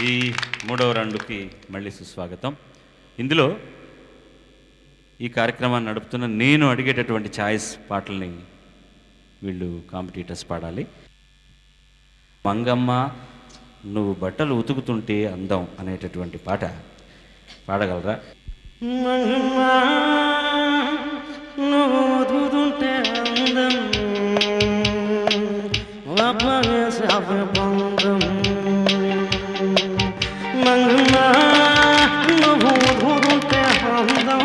ఈ మూడవ రౌండ్కి మళ్ళీ సుస్వాగతం. ఇందులో ఈ కార్యక్రమాన్ని నడుపుతున్న నేను అడిగేటటువంటి ఛాయిస్ పాటల్ని వీళ్ళు కాంపిటీటర్స్ పాడాలి. మంగమ్మ నువ్వు బట్టలు ఉతుకుతుంటే అందం అనేటటువంటి పాట పాడగలరా? నువ్వు ఉతుకుతుంటే అందం మంగమ్మ నువ్వు ఉతుకుతుంటే అందం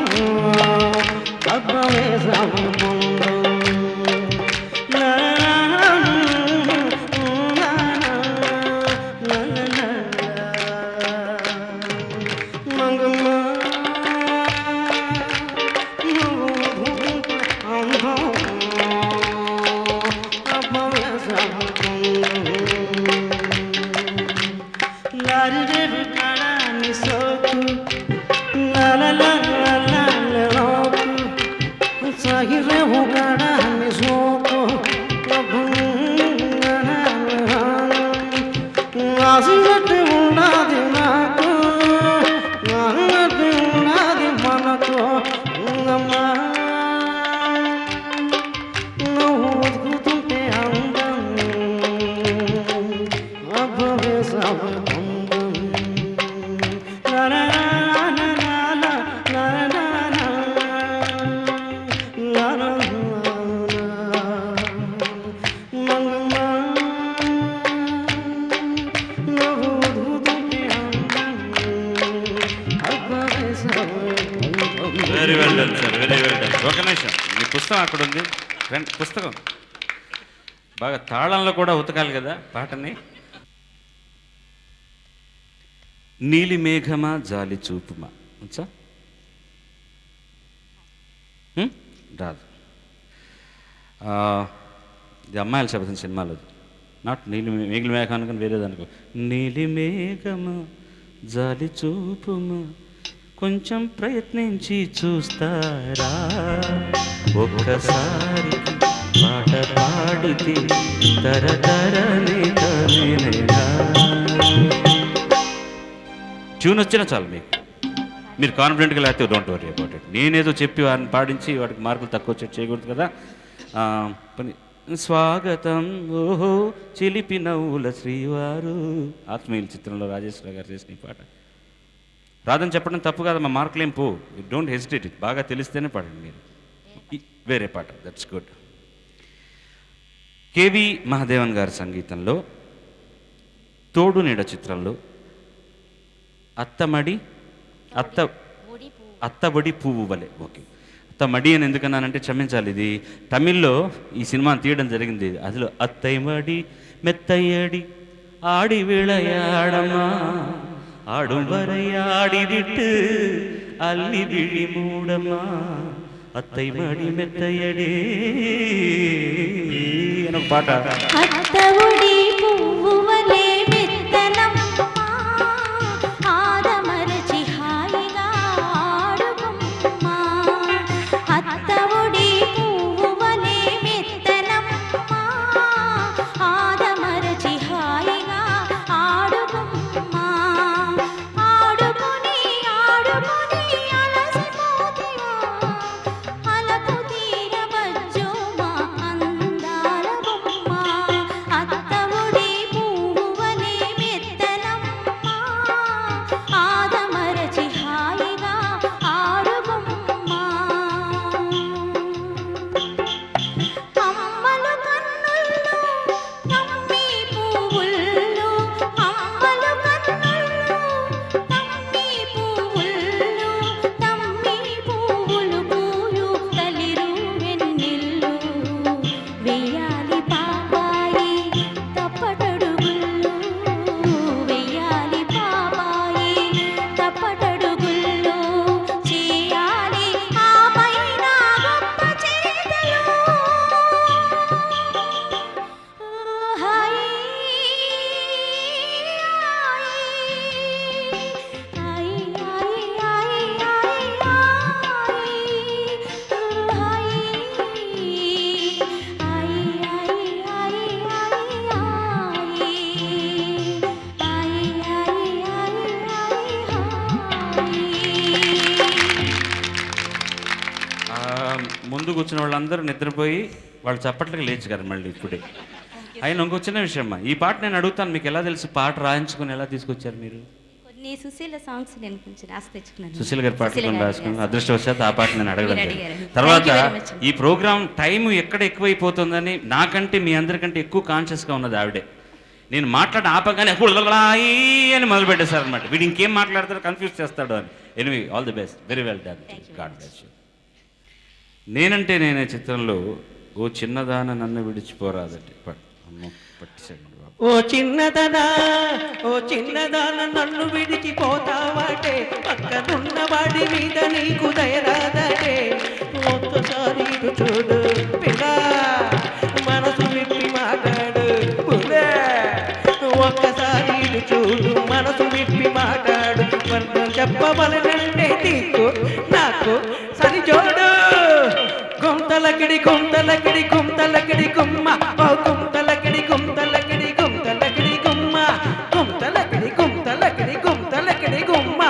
ఉన్నది నాకు ఉన్నది మనకు నువ్వు ఉతుకుతుంటే అందం అబ్బవే సబంధం very well done sir, very well done. ఒక నిమిషం, మీ పుస్తకం అక్కడ ఉంది, రండి. పుస్తకం బాగా తాళంలో కూడా ఉతకాలి కదా పాటని. నీలి మేఘమా జాలి చూపుమా ఉంచా రాదు. ఇది అమ్మాయిల శబ్దం సినిమాలో, నాట్ నీలి మేఘం అనుకుని వేరేది అనుకో. నీలి మేఘమా జాలి చూపుమా కొంచెం ప్రయత్నించి చూస్తారా, ఒక్కసారి పాట పాడితే తరతరనే తనేనా. ట్యూన్ వచ్చినా చాలు మీకు, మీరు కాన్ఫిడెంట్గా లేకపోతే డోంట్ వరీ అబౌట్ ఇట్. నేనేదో చెప్పి వారిని పాడించి వాడికి మార్కులు తక్కువ వచ్చి చేయకూడదు కదా. పని స్వాగతం ఓహో చిలిపి నవ్వుల శ్రీవారు, ఆత్మీయుల చిత్రంలో రాజేశ్వర గారు చేసిన ఈ పాట. రాదని చెప్పడం తప్పు కాదు, మా మార్కులు ఏం పో, డోంట్ హెసిటేట్, ఇట్ బాగా తెలిస్తేనే పాడండి మీరు. వేరే పాట, దట్స్ గుడ్. కేవి మహాదేవన్ గారి సంగీతంలో తోడు నీడ చిత్రంలో అత్తబడి పువ్వు వలె. ఓకే, అత్తమడి అని ఎందుకన్నానంటే క్షమించాలి, ఇది తమిళ్లో ఈ సినిమాని తీయడం జరిగింది. అదిలో అత్తయ్యమడి మెత్తయ్యడి ఆడి విళయాడమా ஆடும் வரை ஆடிவிட்டு அள்ளி விழி மூடமா அத்தை மடி மெத்தையடே எனக்கு பாட்டா அத்தவுடி పువ్వువలే విత్తనమ్మా ఆదమరచి హాయిగా ఆడుకుమ్మా అత్తవుడి పువ్వువలే విత్తనమ్మా ఆదమరచి హాయిగా ఆడుకుమ్మా ఆడుకొని అలసిపోతివా అలకు తీరవజ్జుమా అందాల బొమ్మ అత్తవు ముందు కూర్చున్న వాళ్ళందరూ నిద్రపోయి వాళ్ళు చప్పట్లకి లేచారు మళ్ళీ ఇప్పుడే. అయినా ఇంకో చిన్న విషయం అమ్మా, ఈ పాట నేను అడుగుతాను, మీకు ఎలా తెలుసు? పాట రాయించుకొని ఎలా తీసుకొచ్చారు మీరు? కొన్ని సుశీల సాంగ్స్ నేను కొంచెం రాసి తెచ్చుకున్నాను. సుశీల్ గారి పాటలు కొన్ని రాసుకుని అదృష్టవశాత్తు ఆ పాట నేను అడగడం మీరు జరిగింది. అడిగారు. తర్వాత Thank you very much. ఈ ప్రోగ్రామ్ టైం ఎక్కడ ఎక్కువైపోతుందని నాకంటే మీ అందరికంటే ఎక్కువ కాన్షియస్గా ఉన్నది ఆవిడే. నేను మాట్లాడి ఆపగానే హుళ్ళలాయి అని మొదలు పెట్టేశారు అనమాట. వీడు ఇంకేం మాట్లాడతాడో కన్ఫ్యూజ్ చేస్తాడు అని. Anyway all the best, very well done, God bless you. నేనంటే నేనే చిత్రంలో ఓ చిన్నదాన నన్ను విడిచిపోరాదండి. అమ్మ పట్టిసండి బాబు. ఓ చిన్నదనా, ఓ చిన్నదాన నన్ను విడిచిపోతావాటే, పక్కనున్న వాడి మీద నీకు దయరాదటే. ఒక్కసారి ఇటు చూడు పిల్ల, మనసు విప్పి మాట్లాడు పులే. ఒక్కసారి ఇటు చూడు, మనసు విప్పి మాట్లాడు. మనం చెప్పవలనంటే నీకు నాకు సరి చూడు. గుంతలకిడి గుంతలకిడి గుంతలకిడి గుమ్మ, ఓ గుంతలకిడి గుంతలకిడి గుంతలకిడి గుమ్మ, గుంతలకిడి గుంతలకిడి గుంతలకిడి గుమ్మ.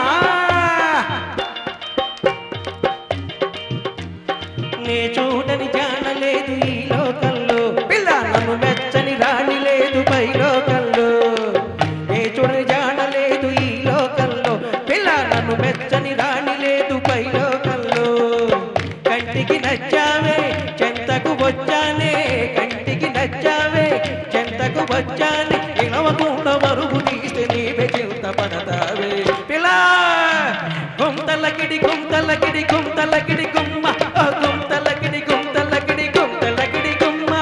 నే చూడని జానలేదు ఈ లోకంలో, పిల్ల నన్ను మెచ్చని రాణి లేదు పై లోకంలో. నే చూడని జానలేదు ఈ లోకంలో, పిల్ల నన్ను మెచ్చని రాణి లేదు పై లోకంలో. కంటికి నచ్చావే చెంతకు వచ్చానే, కంటికి నచ్చావే చెంతకు వచ్చానే. ఇనవకుండా మరుగు తీస్తే నీవే చింత పడతావే పిల్ల. గుంతలకిడి గుంతలకిడి గుంతలకిడి గుమ్మ, ఓ గుంతలకిడి గుంతలకిడి గుంతలకిడి గుమ్మ,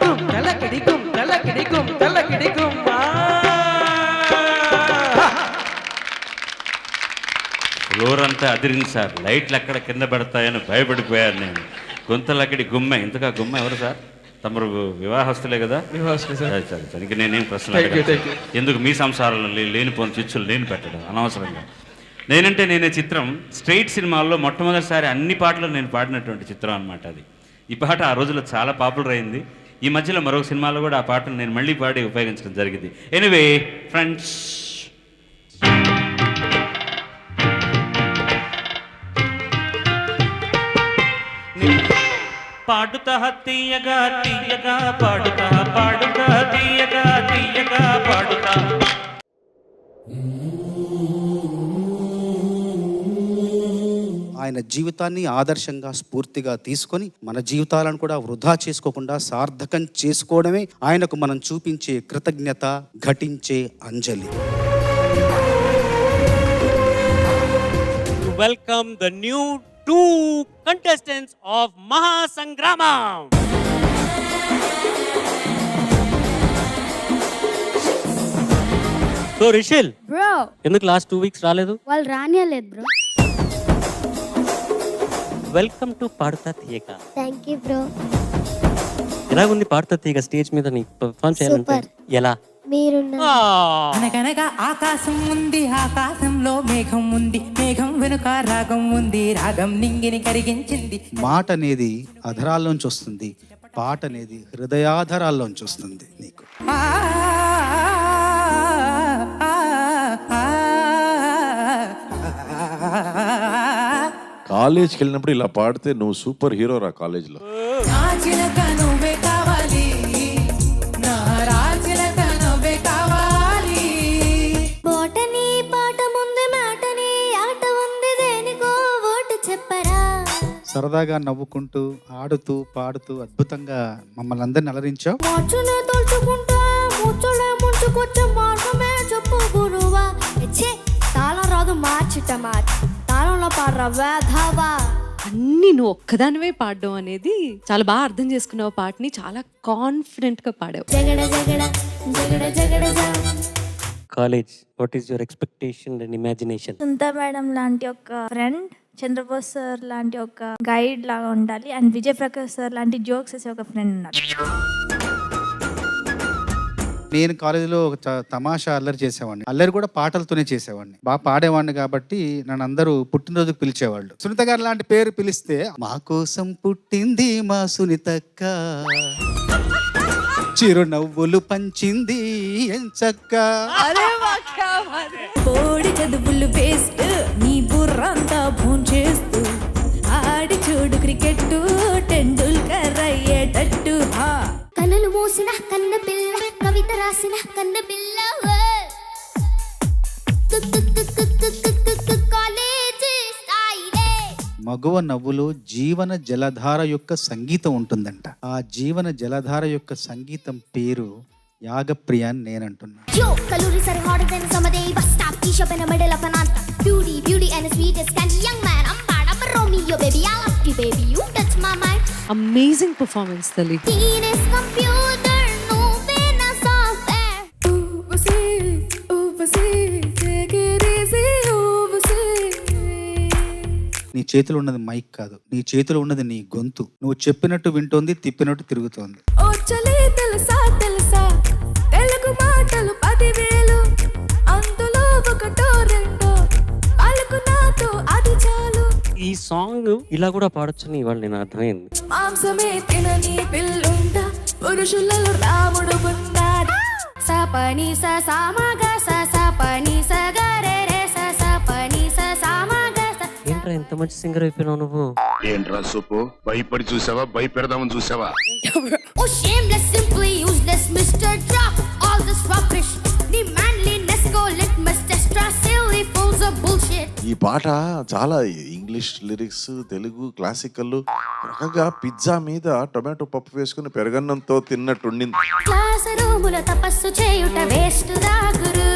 గుంతలకిడి గుంతలకిడి గుంతలకిడి గుమ్మ. ఫ్లోర్ అంతా అదిరింది సార్. లైట్లు ఎక్కడ కింద పడతాయని భయపడిపోయాను నేను. గుంతలక్కడి గుమ్మ. ఇంతగా గుమ్మ ఎవరు సార్? తమరు వివాహస్తులే కదా? సరే సరే సరే, ఇంక నేనేం ప్రశ్న అడగను. ఎందుకు మీ సంసారంలో లేనిపోని చిచ్చులు నేను పెట్టడం అనవసరంగా. నేనంటే నేనే చిత్రం స్ట్రైట్ సినిమాల్లో మొట్టమొదటిసారి అన్ని పాటలు నేను పాడినటువంటి చిత్రం అనమాట అది. ఈ పాట ఆ రోజుల్లో చాలా పాపులర్ అయింది. ఈ మధ్యలో మరొక సినిమాలో కూడా ఆ పాటను నేను మళ్ళీ పాడి ఉపయోగించడం జరిగింది. ఎనీవే ఫ్రెండ్స్, పాడుతా తీయగా తీయగా పాడుతా, పాడుతా తీయగా తీయగా పాడుతా. ఆయన జీవితాన్ని ఆదర్శంగా స్ఫూర్తిగా తీసుకొని మన జీవితాలను కూడా వృధా చేసుకోకుండా సార్థకం చేసుకోవడమే ఆయనకు మనం చూపించే కృతజ్ఞత, ఘటించే అంజలి. Welcome the new 2 contestants of Mahasangramam. So Rishil, bro ఎందుకు లాస్ట్ 2 weeks రాలేదు? వాళ్ళు రానియలేదు bro. Welcome to Padutha Theeyaga. Thank you bro. ఎలాగుంది పాడుతా తీయక స్టేజ్ మీద నీకు పర్ఫార్మ్ చేయాలంటే? ఎలా? మీరున్న అనగనగా ఆకాశం ఉంది, ఆకాశంలో మేఘం ఉంది, మేఘం వెనుక రాగం ఉంది, రాగం నింగిని కరిగించింది. మాట అనేది అధరాల్లోంచి వస్తుంది, పాట అనేది హృదయాధరాల్లోంచి వస్తుంది. నీకు ఆ, ఆ, ఆ, కాలేజ్కి వెళ్ళినప్పుడు ఇలా పాడితే నువ్వు సూపర్ హీరో రా కాలేజ్లో. నా చిలక నువ్వే కావాలి, నా రాచిలక నువ్వే కావాలి. బోటని పాట ముందు మాటని ఆట ఉంది, దేనికో ఓటు చెప్పరా. సరదాగా నవ్వుకుంటూ ఆడుతూ పాడుతూ అద్భుతంగా మమ్మల్ని అందరిని అలరించావు. మోచును తోల్చుకుంటా ముచ్చుడే ముంచుకొచ్చే మార్గమే చెప్పు గురువా. ఛే తాళం రాదు మార్చిట మార్చి, తాళంలో పాడరా వేధవా. అన్ని నువ్వు ఒక్కదానివే పాడడం అనేది చాలా బాగా అర్థం చేసుకున్నావు. పాటని చాలా కాన్ఫిడెంట్ గా పాడావు. జగడ జగడ జగడ జగడ జా. College, what is your expectation and imagination? సుంతా మేడం లాంటి ఒక ఫ్రెండ్, చంద్రబోస్ సార్ లాంటి ఒక గైడ్ లాగా ఉండాలి, అండ్ విజయ్ ప్రకాష్ సార్ లాంటి జోక్స్ వేసే ఒక ఫ్రెండ్ ఉన్నాడు. నేను కాలేజీలో ఒక తమాషా అల్లరి చేసేవాడిని. అల్లరి కూడా పాటలతోనే చేసేవాడిని. బాగా పాడేవాడిని కాబట్టి నన్ను అందరూ పుట్టినరోజుకు పిలిచేవాళ్ళు. సునీత గారు లాంటి పేరు పిలిస్తే మా కోసం పుట్టింది మా సునీతక్క, చిరునవ్వులు పంచింది ఎంచక్క. కోడి చదువులు వేస్ట్, నీ మగువ నవ్వులో జీవన జలధార యొక్క సంగీతం ఉంటుందంట. ఆ జీవన జలధార యొక్క సంగీతం పేరు యాగప్రియ అని నేను అంటున్నా. Yo, calories are hotter than summer day. Bus stop, tea shop in the middle of an ant. Beauty, beauty and the sweetest candy. Young man, I'm bad, I'm a Romeo, baby. I love you, baby. You touch my mind. Amazing performance తల్లి. Teenage computer, no pain, no software. Take it easy, నీ చేతిలో ఉన్నది mic కాదు, నీ చేతిలో ఉన్నది నీ గొంతు. నువ్వు చెప్పినట్టు వింటోంది, తిప్పినట్టు తిరుగుతోంది. ఓ చలే తెలుసా తెలుసా తెలుగు మాటలు 10,000 అందులో ఒకటో రెండో పలుకు నాతో అది చాలు. ఈ సాంగ్ ఇలా కూడా పాడొచ్చని ఇవాళ నేను అర్థమైంది. మాంసమే తినని పిల్లుండ పురుషులలో రాముడు ఉన్నాడు. సపని స సామగ స సపని స గరే రే స సపని స సామగ స. ఏంట్రా ఎంత మంచి సింగర్ అయిపోయినావు నువ్వు. ఏంట్రా సూపు భయపడి చూసావా భయపెడదామని చూసావా? Oh shameless, simply useless, Mr. Drop all this rubbish. The manliness go litmus test, silly fools of bullshit. ఈ పాట చాలా ఇంగ్లీష్ లిరిక్స్, తెలుగు క్లాసికల్, రకంగా పిజ్జా మీద టొమాటో పప్పు వేసుకుని పెరగన్నంతో తిన్నట్టుండింది. క్లాస్ రూముల తపస్సు చేయుట వేస్ట్ రా గురు.